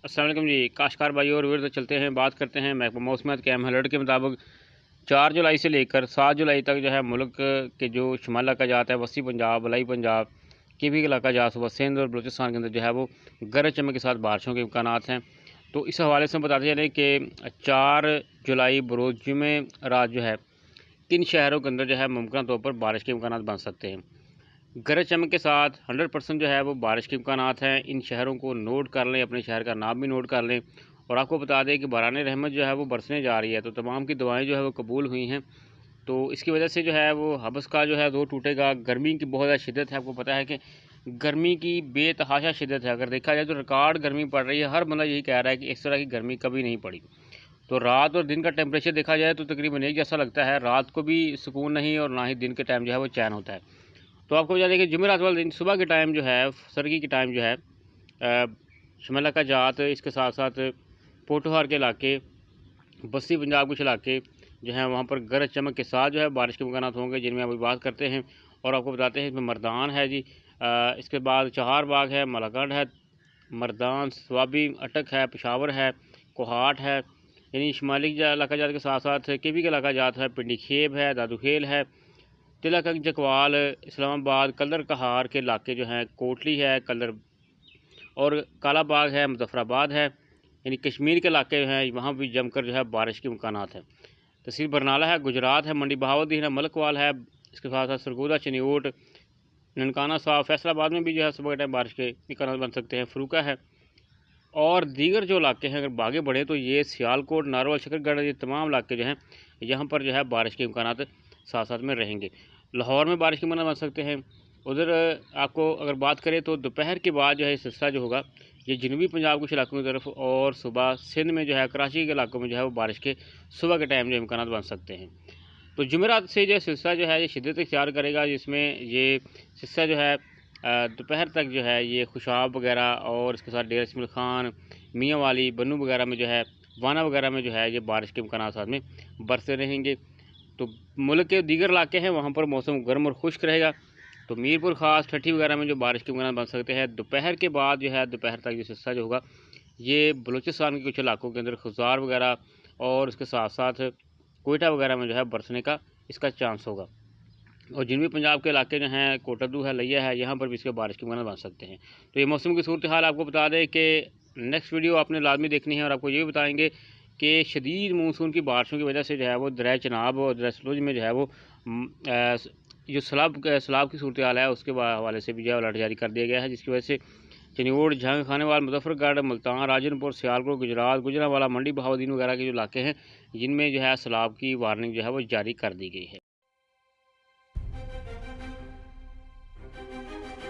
अस्सलाम वालेकुम जी। काश्तकार भाई और वीर तो चलते हैं, बात करते हैं मौसमियात के अहम अलर्ट के मुताबिक 4 जुलाई से लेकर 7 जुलाई तक जो है मुल्क के जो शुमाल इलाका जाता है, वसी पंजाब, वलाई पंजाब, कीवी इलाका जा सुबह सिंध और बलूचिस्तान के अंदर जो है वो गरज चमक के साथ बारिशों के इम्कानात हैं। तो इस हवाले से हम बताते चलें कि 4 जुलाई बरोज़ जुमे रात जो है 3 शहरों के अंदर जो है मुमकिन तौर पर बारिश के इम्कानात बन सकते हैं। गरज चमक के साथ 100% जो है वो बारिश के इम्कानात हैं। इन शहरों को नोट कर लें, अपने शहर का नाम भी नोट कर लें। और आपको बता दें कि बारान रहमत जो है वो बरसने जा रही है, तो तमाम की दुआएं जो है वो कबूल हुई हैं। तो इसकी वजह से जो है वो हबस का जो है दौर टूटेगा। गर्मी की बहुत ज़्यादा शिद्दत है, आपको पता है कि गर्मी की बेतहाशा शिद्दत है। अगर देखा जाए तो रिकॉर्ड गर्मी पड़ रही है। हर बंदा यही कह रहा है कि इस तरह की गर्मी कभी नहीं पड़ी। तो रात और दिन का टेम्परेचर देखा जाए तो तकरीबन एक जैसा लगता है। रात को भी सुकून नहीं और ना ही दिन के टाइम जो है वो चैन होता है। तो आपको बता दें कि जुमेरात वाले दिन सुबह के टाइम जो है, सर्दी के टाइम जो है, शिमला का जात, इसके साथ साथ पोटोहार के इलाके, बस्ती पंजाब कुछ इलाके जो हैं वहाँ पर गरज चमक के साथ जो है बारिश के इम्कानात होंगे, जिनमें अभी बात करते हैं। और आपको बताते हैं इसमें मर्दान है जी, इसके बाद चहारबाग है, मलाकंड है, मर्दान, स्वाबी, अटक है, पेशावर है, कोहाट है, यानी शुमाली इलाका जात के साथ साथ केवी का इलाका जात है, पिंडी खेब है, दादूखेल है, तिलक जकवाल, इस्लामाबाद, कलर कहार के इलाके जो हैं, कोटली है, कलर और काला बाग है, मुजफ्फराबाद है, यानी कश्मीर के इलाके जो हैं वहाँ भी जमकर जो है बारिश के इम्कानात हैं। तहसील बरनाला है, गुजरात है, मंडी बहावुद्दीन है, मलकवाल है, इसके साथ साथ सरगोदा, चनियोट, ननकाना साहब, फैसलाबाद में भी जो है सुबह के टाइम बारिश के इम्कानात बन सकते हैं। फरूका है और दीगर जो इलाके हैं, अगर आगे बढ़े तो ये सियालकोट, नारवल, शकरगढ़, ये तमाम इलाके जो हैं यहाँ पर जो है बारिश के इम्कानात साथ साथ में रहेंगे। लाहौर में बारिश के इम्कानात बन सकते हैं। उधर आपको अगर बात करें तो दोपहर के बाद जो है सिलसिला जो होगा ये जनूबी पंजाब कुछ इलाकों की तरफ, और सुबह सिंध में जो है, कराची के इलाकों में जो है वो बारिश के सुबह के टाइम जो इम्कानात बन सकते हैं। तो जुमेरात से जो सिलसिला जो है ये शिद्दत इख्तियार करेगा, जिसमें ये सिलसिला जो है दोपहर तक जो है ये खुशाब वगैरह और इसके साथ डेरा इस्माइल खान, मियाँ वाली, बन्नू वगैरह में जो है, वाना वगैरह में जो है ये बारिश के इम्कानात साथ में बरसते रहेंगे। तो मुल्क के दीगर इलाके हैं वहाँ पर मौसम गर्म और खुश्क रहेगा। तो मीरपुर ख़ास, ठट्ठी वगैरह में जो बारिश के इम्कानात बन सकते हैं। दोपहर के बाद जो है, दोपहर तक जो सिलसिला जो होगा ये बलूचिस्तान के कुछ इलाकों के अंदर खुजार वगैरह और उसके साथ साथ कोयटा वगैरह में जो है बरसने का इसका चांस होगा। और जनूबी पंजाब के इलाके जो हैं, कोटद्दू है, लिया है, यहाँ पर भी इसके बारिश के इम्कानात बन सकते हैं। तो ये मौसम की सूरत हाल आपको बता दें कि नेक्स्ट वीडियो आपने लाजमी देखनी है। और आपको ये भी बताएंगे कि शदीद मानसून की बारिशों की वजह से जो है वो दरिया चनाब और दरिया सतलुज में जो है वो जो सैलाब की सूरत हाल है उसके हवाले से भी जो है अलर्ट जारी कर दिया गया है, जिसकी वजह से चनियोट, जहांग खानेवाल, मुजफ्फरगढ़, मुल्तान, राजनपुर, सियालकोट, गुजरात, गुजरांवाला, मंडी बहाउद्दीन वगैरह के जो इलाके हैं जिनमें जो है सैलाब की वार्निंग जो है वो जारी कर दी गई है।